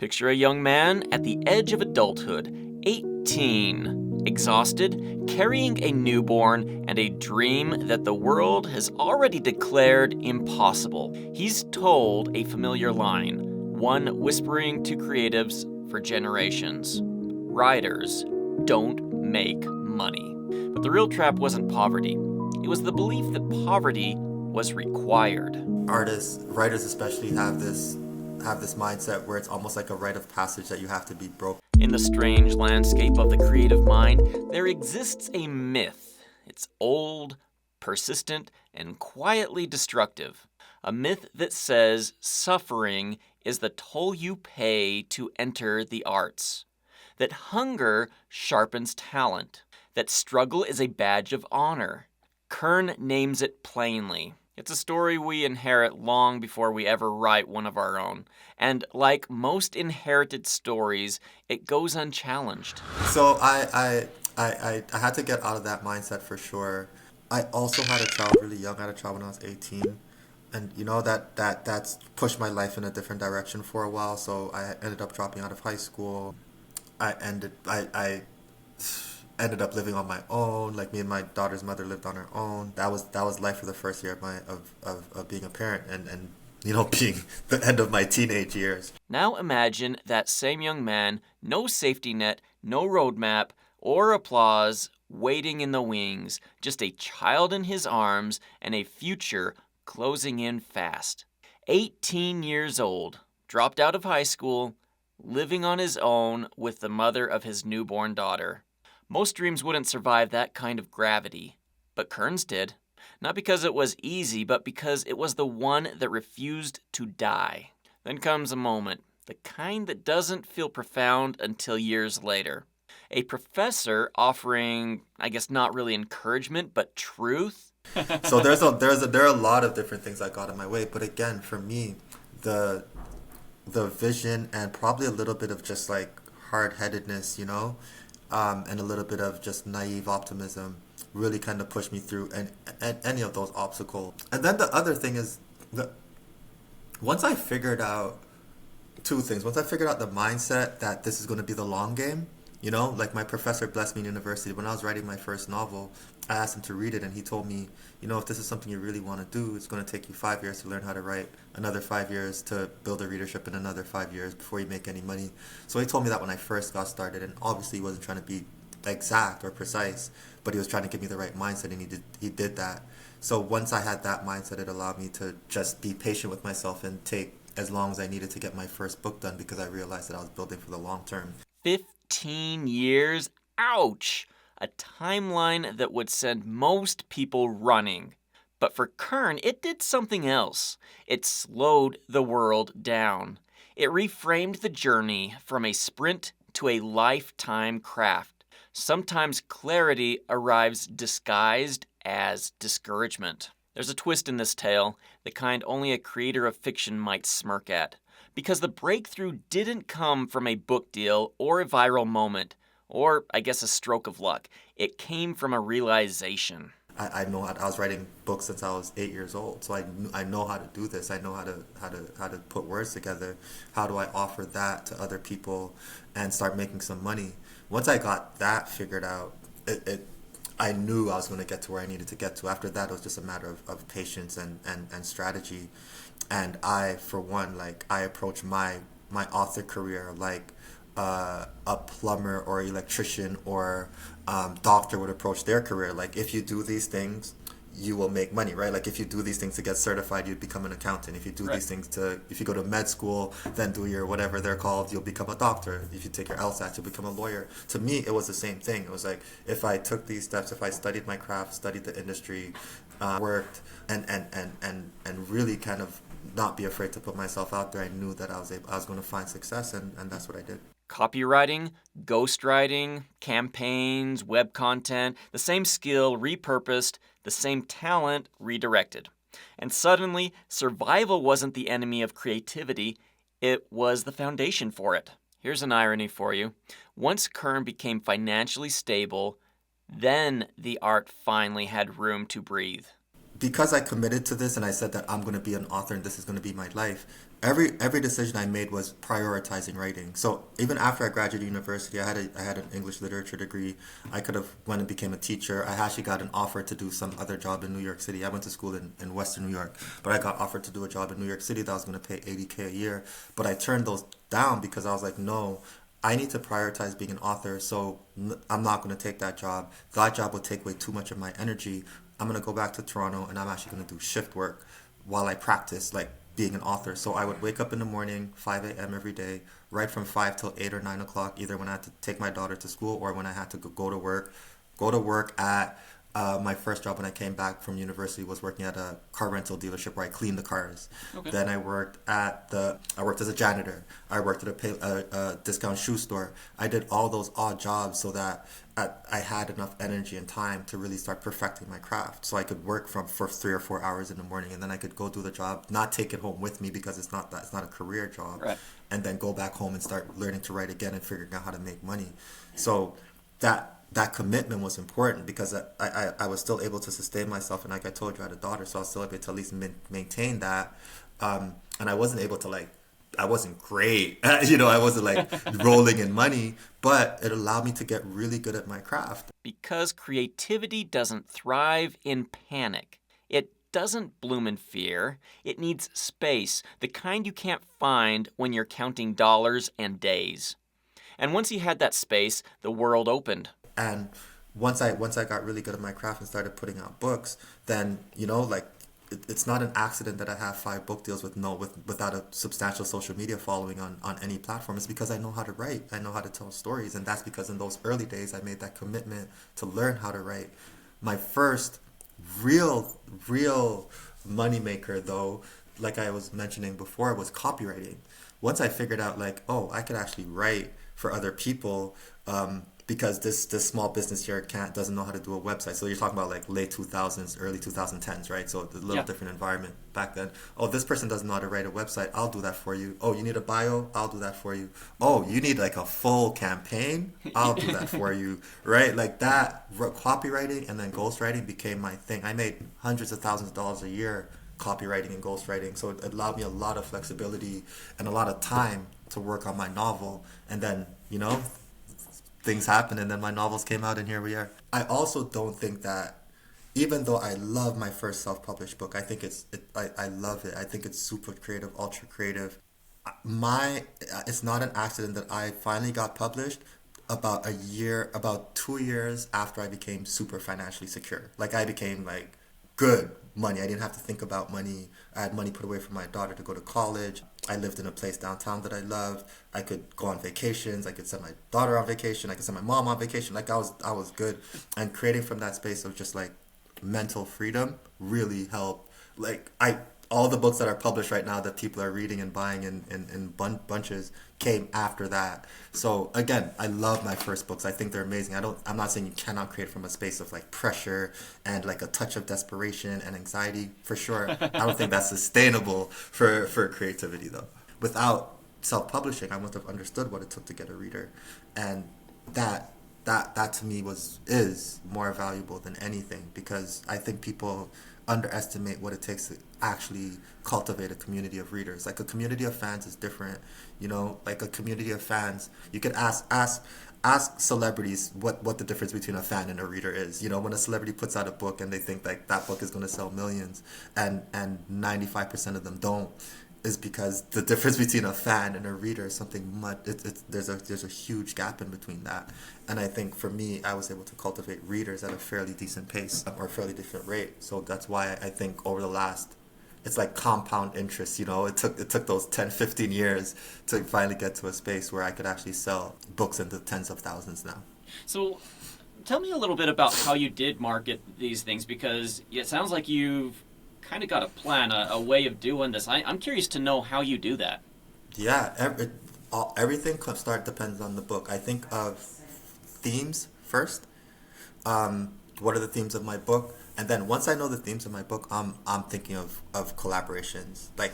Picture a young man at the edge of adulthood, 18, exhausted, carrying a newborn and a dream that the world has already declared impossible. He's told a familiar line, one whispering to creatives for generations. Writers don't make money. But the real trap wasn't poverty. It was the belief that poverty was required. Artists, writers especially, have this mindset where it's almost like a rite of passage that you have to be broke. In the strange landscape of the creative mind, there exists a myth. It's old, persistent, and quietly destructive. A myth that says suffering is the toll you pay to enter the arts. That hunger sharpens talent. That struggle is a badge of honor. Kern names it plainly. It's a story we inherit long before we ever write one of our own. And like most inherited stories, it goes unchallenged. So I had to get out of that mindset for sure. I also had a child really young. I had a child when I was 18. And that's pushed my life in a different direction for a while. So I ended up dropping out of high school. I ended up living on my own. Like, me and my daughter's mother lived on her own. That was life for the first year of being a parent and being the end of my teenage years. Now imagine that same young man, no safety net, no roadmap, or applause, waiting in the wings, just a child in his arms and a future closing in fast. 18 years old, dropped out of high school, living on his own with the mother of his newborn daughter. Most dreams wouldn't survive that kind of gravity, but Kern's did. Not because it was easy, but because it was the one that refused to die. Then comes a moment, the kind that doesn't feel profound until years later. A professor offering, I guess not really encouragement, but truth. So there are a lot of different things that got in my way, but again, for me, the vision and probably a little bit of just like hard-headedness, and a little bit of just naive optimism really kind of pushed me through and any of those obstacles. And then the other thing is that once I figured out two things. Once I figured out the mindset that this is going to be the long game, like my professor blessed me in university. When I was writing my first novel, I asked him to read it, and he told me, if this is something you really want to do, it's going to take you 5 years to learn how to write, another 5 years to build a readership, and another 5 years before you make any money. So he told me that when I first got started, and obviously he wasn't trying to be exact or precise, but he was trying to give me the right mindset, and he did that. So once I had that mindset, it allowed me to just be patient with myself and take as long as I needed to get my first book done, because I realized that I was building for the long term. 15 years? Ouch! A timeline that would send most people running. But for Kern, it did something else. It slowed the world down. It reframed the journey from a sprint to a lifetime craft. Sometimes clarity arrives disguised as discouragement. There's a twist in this tale, the kind only a creator of fiction might smirk at. Because the breakthrough didn't come from a book deal or a viral moment, or I guess a stroke of luck. It came from a realization. I know I was writing books since I was 8 years old, so I know how to do this. I know how to put words together. How do I offer that to other people and start making some money? Once I got that figured out, I knew I was going to get to where I needed to get to. After that, it was just a matter of patience and strategy. And I, for one, I approach my author career like a plumber or electrician or doctor would approach their career. Like, if you do these things, you will make money, right? Like, if you do these things to get certified, you'd become an accountant. If you do these things if you go to med school, then do your whatever they're called, you'll become a doctor. If you take your LSAT, you'll become a lawyer. To me, it was the same thing. It was like, if I took these steps, if I studied my craft, studied the industry, worked, and really kind of not be afraid to put myself out there, I knew that I was going to find success, and that's what I did. Copywriting, ghostwriting, campaigns, web content, the same skill repurposed, the same talent redirected. And suddenly, survival wasn't the enemy of creativity, it was the foundation for it. Here's an irony for you. Once Kern became financially stable, then the art finally had room to breathe. Because I committed to this and I said that I'm going to be an author and this is going to be my life, every decision I made was prioritizing writing. So even after I graduated university, I had an English literature degree. I could have went and became a teacher. I actually got an offer to do some other job in New York City. I went to school in Western New York, but I got offered to do a job in New York City that was going to pay 80K a year. But I turned those down because I was like, no, I need to prioritize being an author. So I'm not going to take that job. That job would take away too much of my energy. I'm going to go back to Toronto and I'm actually going to do shift work while I practice like being an author. So I would wake up in the morning, 5 a.m. every day, write from 5 till 8 or 9 o'clock, either when I had to take my daughter to school or when I had to go to work. Go to work at my first job when I came back from university was working at a car rental dealership where I cleaned the cars. Okay. Then I worked as a janitor. I worked at a discount shoe store. I did all those odd jobs so that I had enough energy and time to really start perfecting my craft. So I could work for 3 or 4 hours in the morning, and then I could go do the job, not take it home with me because it's not a career job, Right. and then go back home and start learning to write again and figuring out how to make money. So that commitment was important because I was still able to sustain myself, and like I told you, I had a daughter, so I was still able to at least maintain that. And I wasn't able to I wasn't great, I wasn't like rolling in money, but it allowed me to get really good at my craft. Because creativity doesn't thrive in panic. It doesn't bloom in fear. It needs space, the kind you can't find when you're counting dollars and days. And once he had that space, the world opened. And once I got really good at my craft and started putting out books, then it's not an accident that I have 5 book deals without a substantial social media following on any platform. It's because I know how to write. I know how to tell stories, and that's because in those early days I made that commitment to learn how to write. My first real moneymaker, though, like I was mentioning before, was copywriting. Once I figured out I could actually write for other people, because this small business here doesn't know how to do a website. So you're talking about like late 2000s, early 2010s, right? So a little different environment back then. Oh, this person doesn't know how to write a website. I'll do that for you. Oh, you need a bio? I'll do that for you. Oh, you need like a full campaign? I'll do that for you, right? Like that, copywriting and then ghostwriting became my thing. I made hundreds of thousands of dollars a year copywriting and ghostwriting. So it allowed me a lot of flexibility and a lot of time to work on my novel. And then, things happened and then my novels came out and here we are. I also don't think that, even though I love my first self-published book, I think I love it. I think it's super creative, ultra creative. It's not an accident that I finally got published about 2 years after I became super financially secure. Like I became good money. I didn't have to think about money. I had money put away for my daughter to go to college. I lived in a place downtown that I loved. I could go on vacations. I could send my daughter on vacation. I could send my mom on vacation. I was good. And creating from that space of just mental freedom really helped. All the books that are published right now that people are reading and buying in bunches came after that. So again, I love my first books. I think they're amazing. I'm not saying you cannot create from a space of pressure and a touch of desperation and anxiety, for sure. I don't think that's sustainable for creativity though. Without self-publishing, I must have understood what it took to get a reader, and that to me is more valuable than anything, because I think people underestimate what it takes to actually cultivate a community of readers. Like a community of fans is different, like a community of fans. You could ask celebrities what the difference between a fan and a reader is. When a celebrity puts out a book and they think that book is going to sell millions, and 95% of them don't, is because the difference between a fan and a reader is something much. There's a huge gap in between that, and I think for me, I was able to cultivate readers at a fairly decent pace or a fairly different rate. So that's why I think over the last, it's like compound interest. It took those 10, 15 years to finally get to a space where I could actually sell books into tens of thousands now. So tell me a little bit about how you did market these things, because it sounds like you've kind of got a plan, a way of doing this. I'm curious to know how you do that. Yeah, everything depends on the book. I think of themes first. What are the themes of my book? And then once I know the themes of my book, I'm thinking of collaborations. Like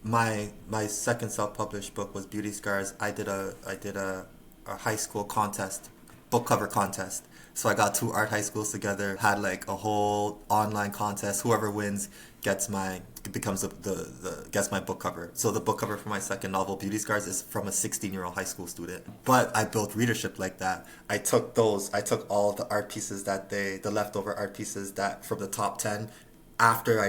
my second self-published book was Beauty Scars. I did a high school contest, book cover contest. So I got 2 art high schools together, had a whole online contest. Whoever wins gets my book cover. So the book cover for my second novel, Beauty Scars, is from a 16-year-old high school student. But I built readership like that. I took all the art pieces the leftover art pieces that from the top 10 after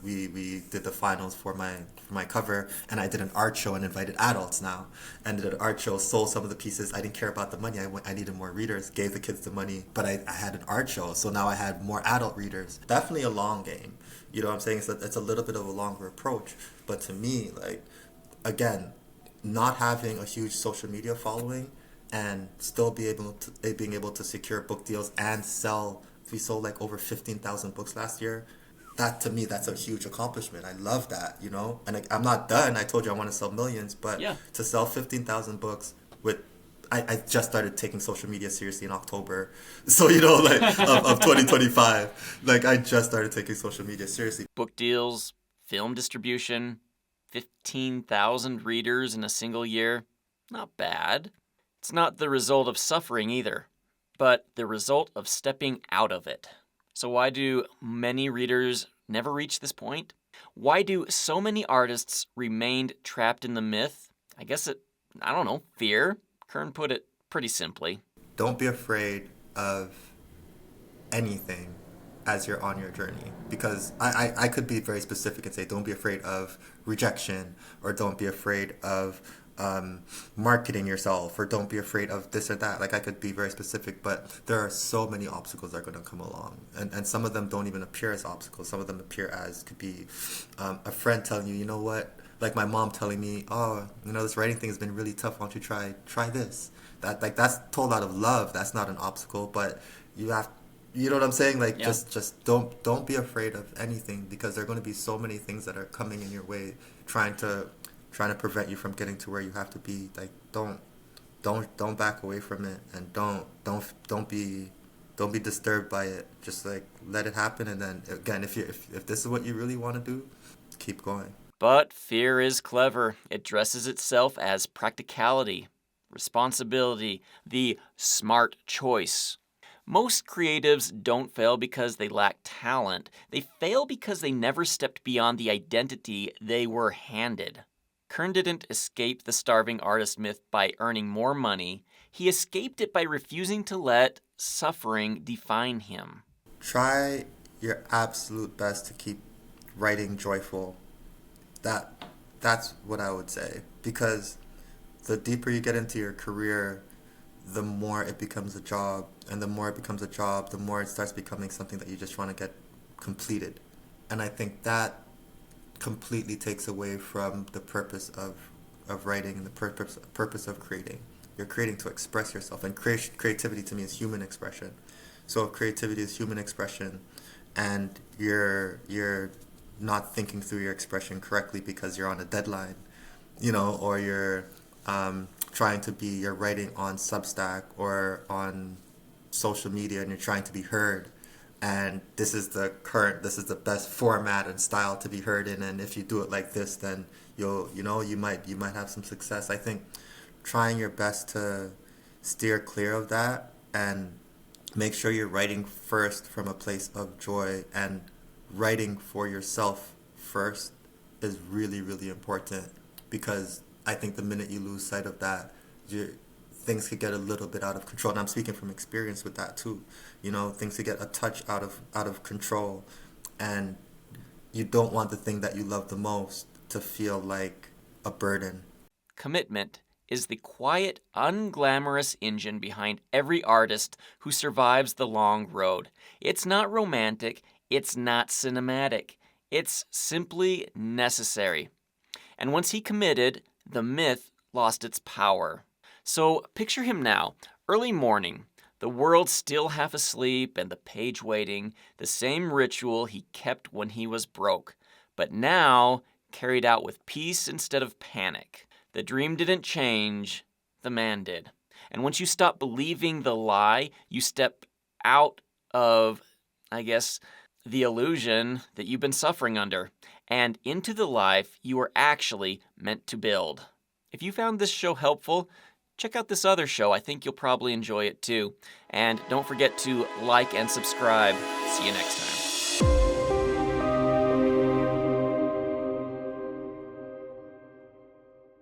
we did the finals for my cover, and I did an art show and invited adults now, and did an art show, sold some of the pieces. I didn't care about the money. I needed more readers, gave the kids the money, but I had an art show, so now I had more adult readers. Definitely a long game. You know what I'm saying? It's a little bit of a longer approach, but to me, like, again, not having a huge social media following and still being able to secure book deals and sell. We sold like over 15,000 books last year. That to me, that's a huge accomplishment. I love that, you know. And I'm not done. I told you I want to sell millions, but Yeah. to sell 15,000 books with, I just started taking social media seriously in October. So, you know, like of 2025, like I just started taking social media seriously. Book deals, film distribution, 15,000 readers in a single year. Not bad. It's not the result of suffering either, but the result of stepping out of it. So why do many readers never reach this point? Why do so many artists remain trapped in the myth? I don't know, fear. Kern put it pretty simply. Don't be afraid of anything as you're on your journey, because I could be very specific and say don't be afraid of rejection, or don't be afraid of marketing yourself, or don't be afraid of this or that. Like, I could be very specific, but there are so many obstacles that are going to come along, and some of them don't even appear as obstacles. Some of them appear as could be a friend telling you, you know what, like my mom telling me, oh, you know, this writing thing has been really tough, why don't you try this. That's told out of love. That's not an obstacle, but you know what I'm saying? Like, Yeah. just don't be afraid of anything, because there are going to be so many things that are coming in your way, trying to prevent you from getting to where you have to be. Like, don't back away from it, and don't be disturbed by it. Just like let it happen, and then again, if this is what you really want to do, keep going. But fear is clever. It dresses itself as practicality, responsibility, the smart choice. Most creatives don't fail because they lack talent. They fail because they never stepped beyond the identity they were handed. Kern didn't escape the starving artist myth by earning more money. He escaped it by refusing to let suffering define him. Try your absolute best to keep writing joyful. That's what I would say, because the deeper you get into your career, the more it becomes a job, and the more it becomes a job, the more it starts becoming something that you just want to get completed. And I think that completely takes away from the purpose of writing and the purpose of creating. You're creating to express yourself, and creativity to me is human expression. So if creativity is human expression, and you're not thinking through your expression correctly because you're on a deadline, you know, or you're you're writing on Substack or on social media, and you're trying to be heard, and this is the best format and style to be heard in, and if you do it like this, then you might have some success. I think trying your best to steer clear of that, and make sure you're writing first from a place of joy, and writing for yourself first is really, really important, because I think the minute you lose sight of that, things could get a little bit out of control. And I'm speaking from experience with that too. You know, things could get a touch out of control, and you don't want the thing that you love the most to feel like a burden. Commitment is the quiet, unglamorous engine behind every artist who survives the long road. It's not romantic, it's not cinematic, it's simply necessary. And once he committed, the myth lost its power. So picture him now, early morning, the world still half asleep and the page waiting, the same ritual he kept when he was broke, but now carried out with peace instead of panic. The dream didn't change, the man did. And once you stop believing the lie, you step out of, the illusion that you've been suffering under, and into the life you are actually meant to build. If you found this show helpful, check out this other show. I think you'll probably enjoy it too. And don't forget to like and subscribe. See you next time.